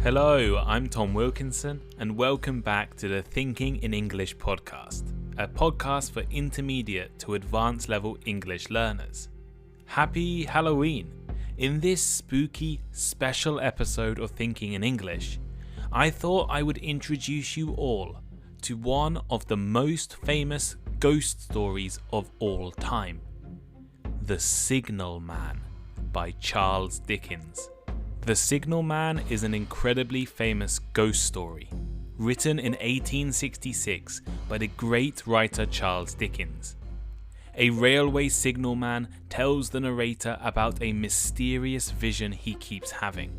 Hello, I'm Tom Wilkinson, and welcome back to the Thinking in English podcast, a podcast for intermediate to advanced level English learners. Happy Halloween! In this spooky, special episode of Thinking in English, I thought I would introduce you all to one of the most famous ghost stories of all time, The Signal Man by Charles Dickens. The Signal Man is an incredibly famous ghost story, written in 1866 by the great writer Charles Dickens. A railway signalman tells the narrator about a mysterious vision he keeps having.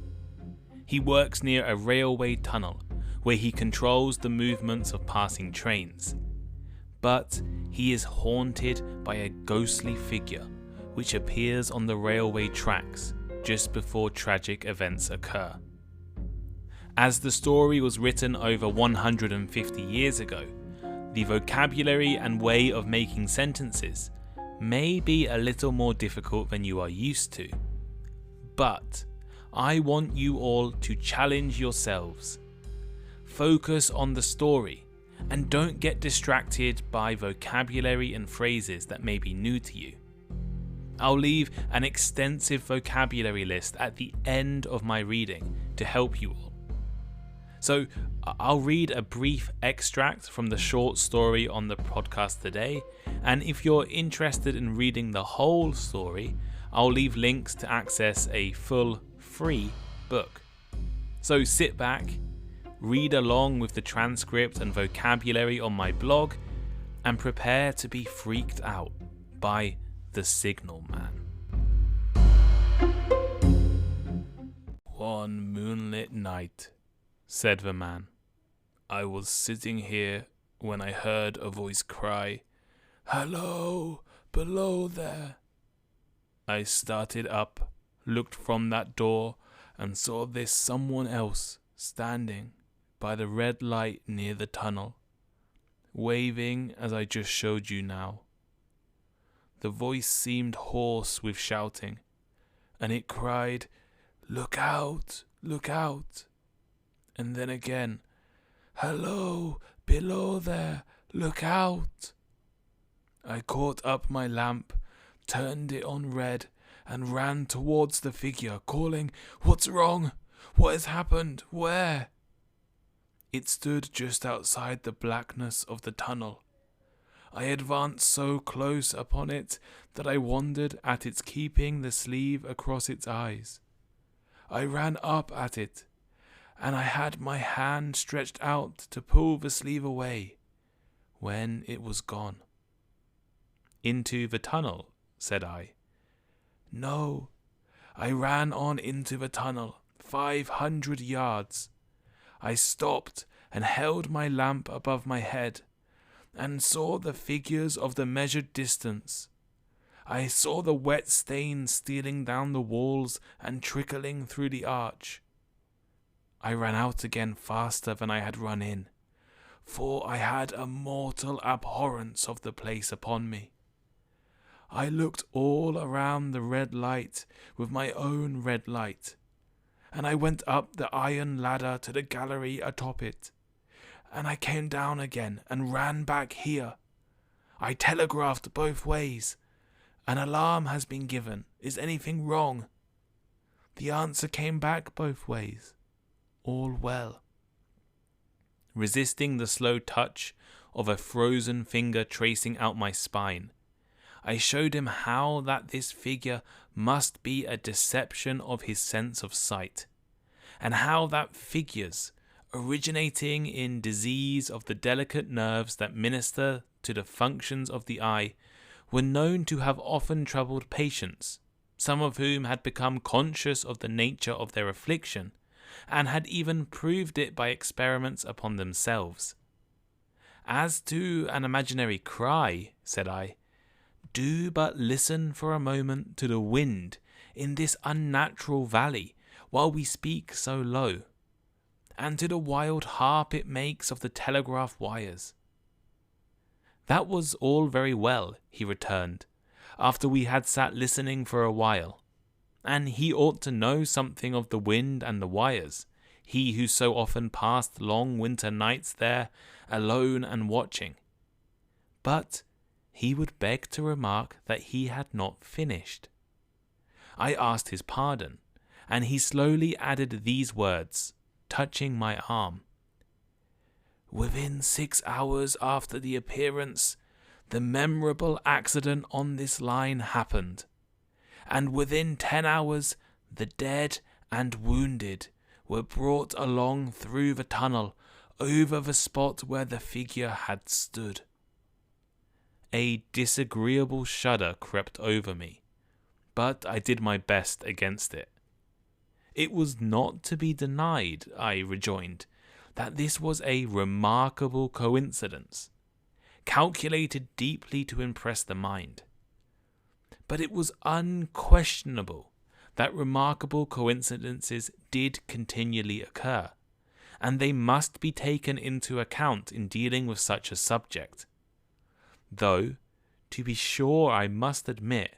He works near a railway tunnel where he controls the movements of passing trains. But he is haunted by a ghostly figure which appears on the railway tracks just before tragic events occur. As the story was written over 150 years ago, the vocabulary and way of making sentences may be a little more difficult than you are used to. But I want you all to challenge yourselves. Focus on the story and don't get distracted by vocabulary and phrases that may be new to you. I'll leave an extensive vocabulary list at the end of my reading to help you all. So I'll read a brief extract from the short story on the podcast today, and if you're interested in reading the whole story, I'll leave links to access a full free book. So sit back, read along with the transcript and vocabulary on my blog, and prepare to be freaked out by The Signal Man. One moonlit night, said the man, I was sitting here when I heard a voice cry, "Hello, below there." I started up, looked from that door, and saw this someone else standing by the red light near the tunnel, waving as I just showed you now. The voice seemed hoarse with shouting, and it cried, "Look out, look out." And then again, "Hello, below there, look out." I caught up my lamp, turned it on red, and ran towards the figure, calling, "What's wrong? What has happened? Where?" It stood just outside the blackness of the tunnel. I advanced so close upon it that I wondered at its keeping the sleeve across its eyes. I ran up at it, and I had my hand stretched out to pull the sleeve away, when it was gone. "Into the tunnel," said I. "No, I ran on into the tunnel, 500 yards. I stopped and held my lamp above my head, and saw the figures of the measured distance. I saw the wet stains stealing down the walls and trickling through the arch. I ran out again faster than I had run in, for I had a mortal abhorrence of the place upon me. I looked all around the red light with my own red light, and I went up the iron ladder to the gallery atop it. And I came down again and ran back here. I telegraphed both ways. An alarm has been given. Is anything wrong? The answer came back both ways. All well." Resisting the slow touch of a frozen finger tracing out my spine, I showed him how that this figure must be a deception of his sense of sight, and how that figures, originating in disease of the delicate nerves that minister to the functions of the eye, were known to have often troubled patients, some of whom had become conscious of the nature of their affliction, and had even proved it by experiments upon themselves. "As to an imaginary cry," said I, "do but listen for a moment to the wind in this unnatural valley while we speak so low, and to the wild harp it makes of the telegraph wires." "That was all very well," he returned, after we had sat listening for a while, "and he ought to know something of the wind and the wires. he who so often passed long winter nights there, alone and watching. But he would beg to remark that he had not finished. I asked his pardon, and he slowly added these words, touching my arm. Within 6 hours after the appearance, the memorable accident on this line happened, and within 10 hours the dead and wounded were brought along through the tunnel over the spot where the figure had stood. A disagreeable shudder crept over me, but I did my best against it. It was not to be denied, I rejoined, that this was a remarkable coincidence, calculated deeply to impress the mind. But it was unquestionable that remarkable coincidences did continually occur, and they must be taken into account in dealing with such a subject. Though, to be sure, I must admit,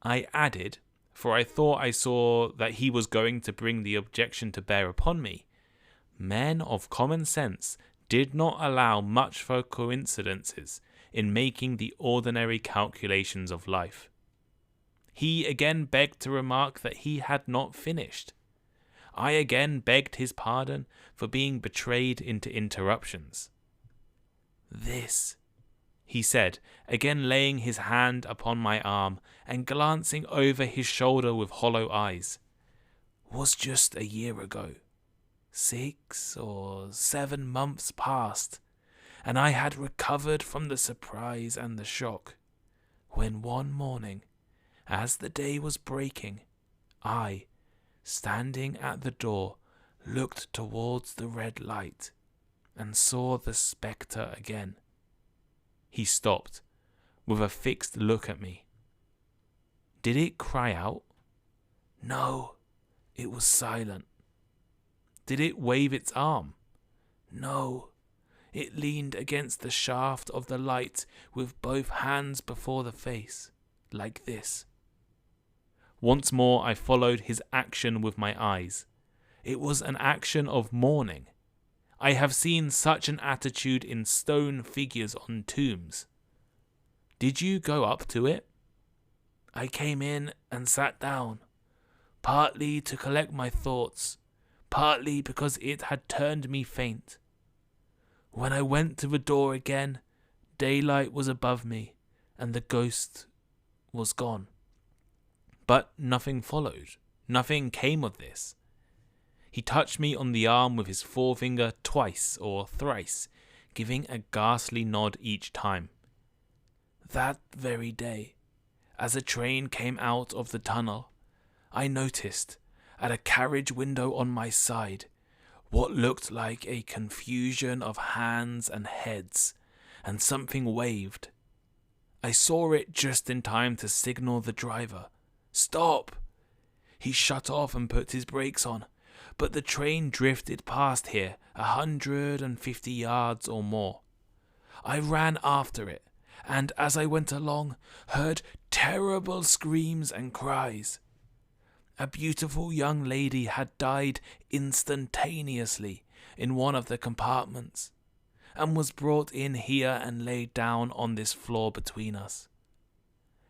I added, for I thought I saw that he was going to bring the objection to bear upon me, men of common sense did not allow much for coincidences in making the ordinary calculations of life. He again begged to remark that he had not finished. I again begged his pardon for being betrayed into interruptions. This, he said, again laying his hand upon my arm and glancing over his shoulder with hollow eyes, was just a year ago. 6 or 7 months passed, and I had recovered from the surprise and the shock, when one morning, as the day was breaking, I, standing at the door, looked towards the red light, and saw the spectre again. He stopped, with a fixed look at me. Did it cry out? No, it was silent. Did it wave its arm? No, it leaned against the shaft of the light with both hands before the face, like this. Once more I followed his action with my eyes. It was an action of mourning. I have seen such an attitude in stone figures on tombs. Did you go up to it? I came in and sat down, partly to collect my thoughts, partly because it had turned me faint. When I went to the door again, daylight was above me, and the ghost was gone. But nothing followed. Nothing came of this. He touched me on the arm with his forefinger twice or thrice, giving a ghastly nod each time. That very day, as a train came out of the tunnel, I noticed, at a carriage window on my side, what looked like a confusion of hands and heads, and something waved. I saw it just in time to signal the driver. Stop! He shut off and put his brakes on, but the train drifted past here 150 yards or more. I ran after it, and as I went along, heard terrible screams and cries. A beautiful young lady had died instantaneously in one of the compartments, and was brought in here and laid down on this floor between us.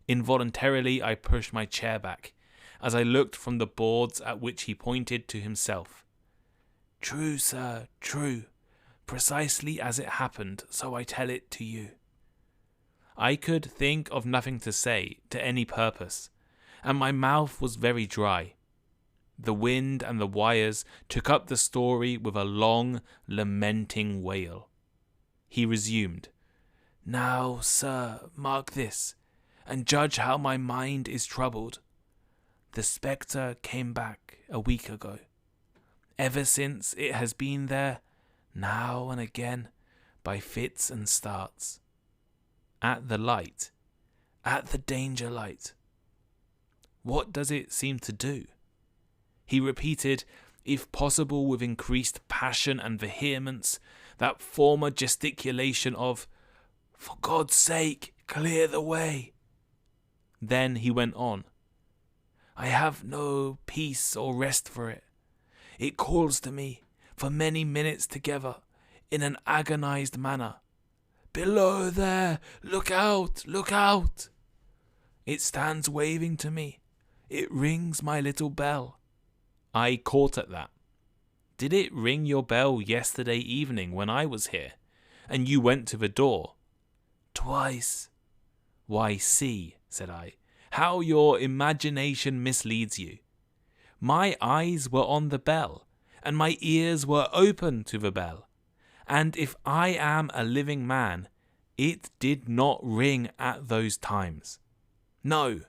Involuntarily I pushed my chair back, as I looked from the boards at which he pointed to himself. True, sir, true, precisely as it happened, so I tell it to you. I could think of nothing to say, to any purpose, and my mouth was very dry. The wind and the wires took up the story with a long, lamenting wail. He resumed, Now, sir, mark this, and judge how my mind is troubled. The spectre came back a week ago. Ever since it has been there, now and again, by fits and starts. At the light, at the danger light. What does it seem to do? He repeated, if possible with increased passion and vehemence, that former gesticulation of, For God's sake, clear the way. Then he went on, I have no peace or rest for it. It calls to me for many minutes together in an agonized manner. Below there! Look out! Look out! It stands waving to me. It rings my little bell. I caught at that. Did it ring your bell yesterday evening when I was here, and you went to the door? Twice. Why, see, said I, how your imagination misleads you. My eyes were on the bell, and my ears were open to the bell. And if I am a living man, it did not ring at those times. No,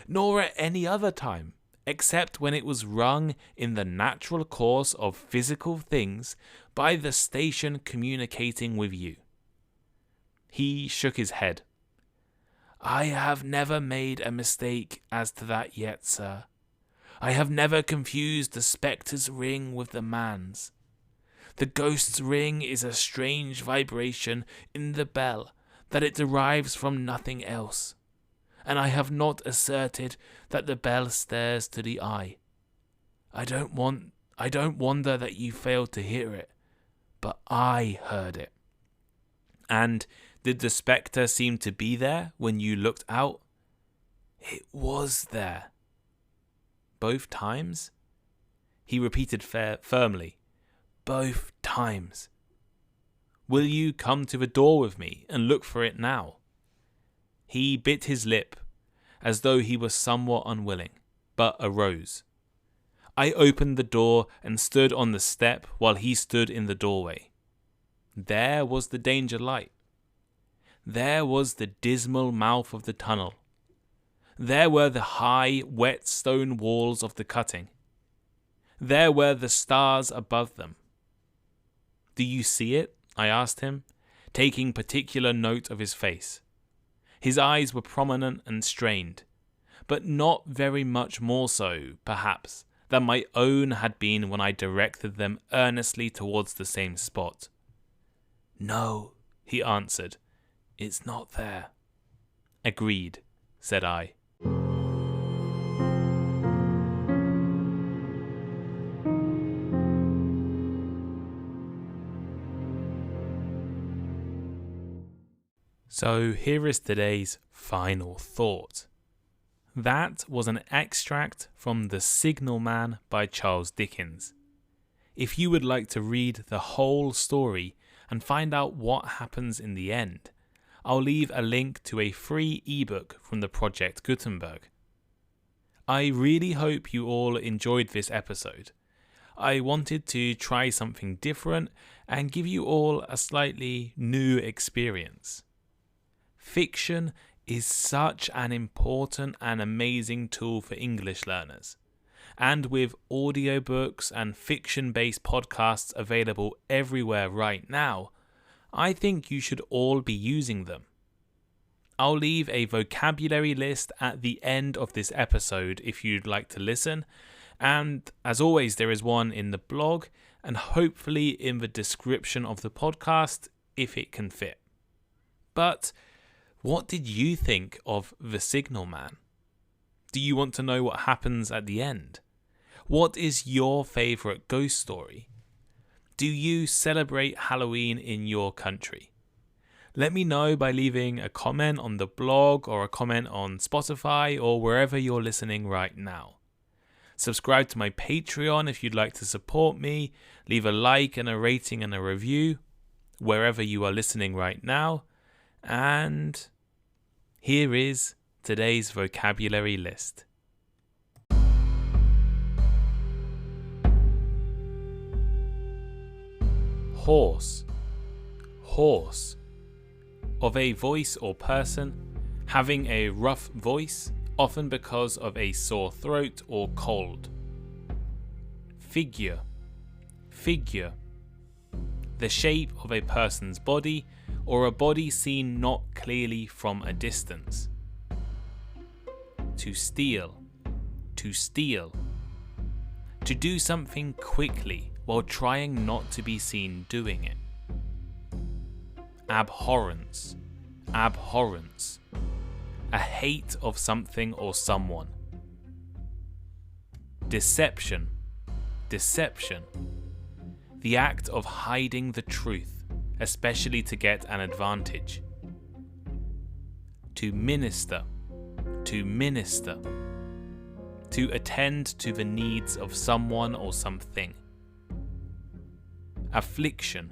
nor at any other time, except when it was rung in the natural course of physical things by the station communicating with you. He shook his head. I have never made a mistake as to that yet, sir. I have never confused the spectre's ring with the man's. The ghost's ring is a strange vibration in the bell that it derives from nothing else, and I have not asserted that the bell stares to the eye. I don't wonder that you failed to hear it, but I heard it. And did the spectre seem to be there when you looked out? It was there. Both times? He repeated firmly. Both times. Will you come to the door with me and look for it now? He bit his lip, as though he were somewhat unwilling, but arose. I opened the door and stood on the step while he stood in the doorway. There was the danger light. There was the dismal mouth of the tunnel. There were the high, wet stone walls of the cutting. There were the stars above them. Do you see it? I asked him, taking particular note of his face. His eyes were prominent and strained, but not very much more so, perhaps, than my own had been when I directed them earnestly towards the same spot. No, he answered, it's not there. Agreed, said I. So here is today's final thought. That was an extract from The Signal Man by Charles Dickens. If you would like to read the whole story and find out what happens in the end, I'll leave a link to a free ebook from the Project Gutenberg. I really hope you all enjoyed this episode. I wanted to try something different and give you all a slightly new experience. Fiction is such an important and amazing tool for English learners. And with audiobooks and fiction-based podcasts available everywhere right now, I think you should all be using them. I'll leave a vocabulary list at the end of this episode if you'd like to listen, and as always there is one in the blog and hopefully in the description of the podcast if it can fit. But what did you think of The Signal Man? Do you want to know what happens at the end? What is your favourite ghost story? Do you celebrate Halloween in your country? Let me know by leaving a comment on the blog or a comment on Spotify or wherever you're listening right now. Subscribe to my Patreon if you'd like to support me. Leave a like and a rating and a review wherever you are listening right now. And here is today's vocabulary list. Hoarse. Hoarse. Of a voice or person, having a rough voice, often because of a sore throat or cold. Figure. Figure. The shape of a person's body or a body seen not clearly from a distance. To steal. To steal. To do something quickly while trying not to be seen doing it. Abhorrence. Abhorrence. A hate of something or someone. Deception. deception, the act of hiding the truth, especially to get an advantage. To minister, to attend to the needs of someone or something. Affliction,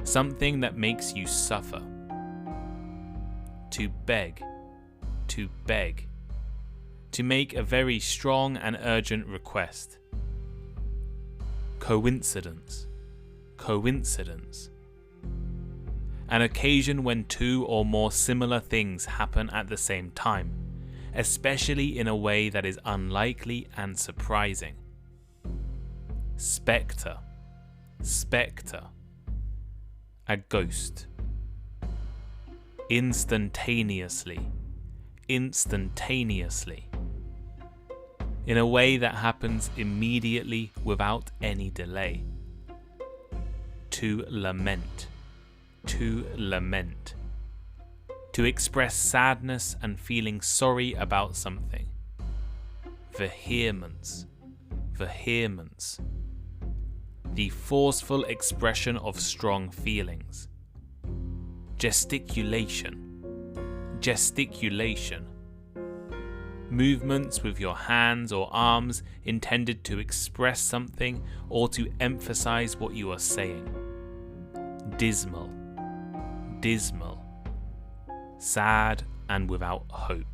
something that makes you suffer. To beg, to make a very strong and urgent request. Coincidence, an occasion when two or more similar things happen at the same time, especially in a way that is unlikely and surprising. Spectre, a ghost. Instantaneously, in a way that happens immediately without any delay. To lament, to express sadness and feeling sorry about something. Vehemence, the forceful expression of strong feelings. Gesticulation, movements with your hands or arms intended to express something or to emphasize what you are saying. Dismal, sad and without hope.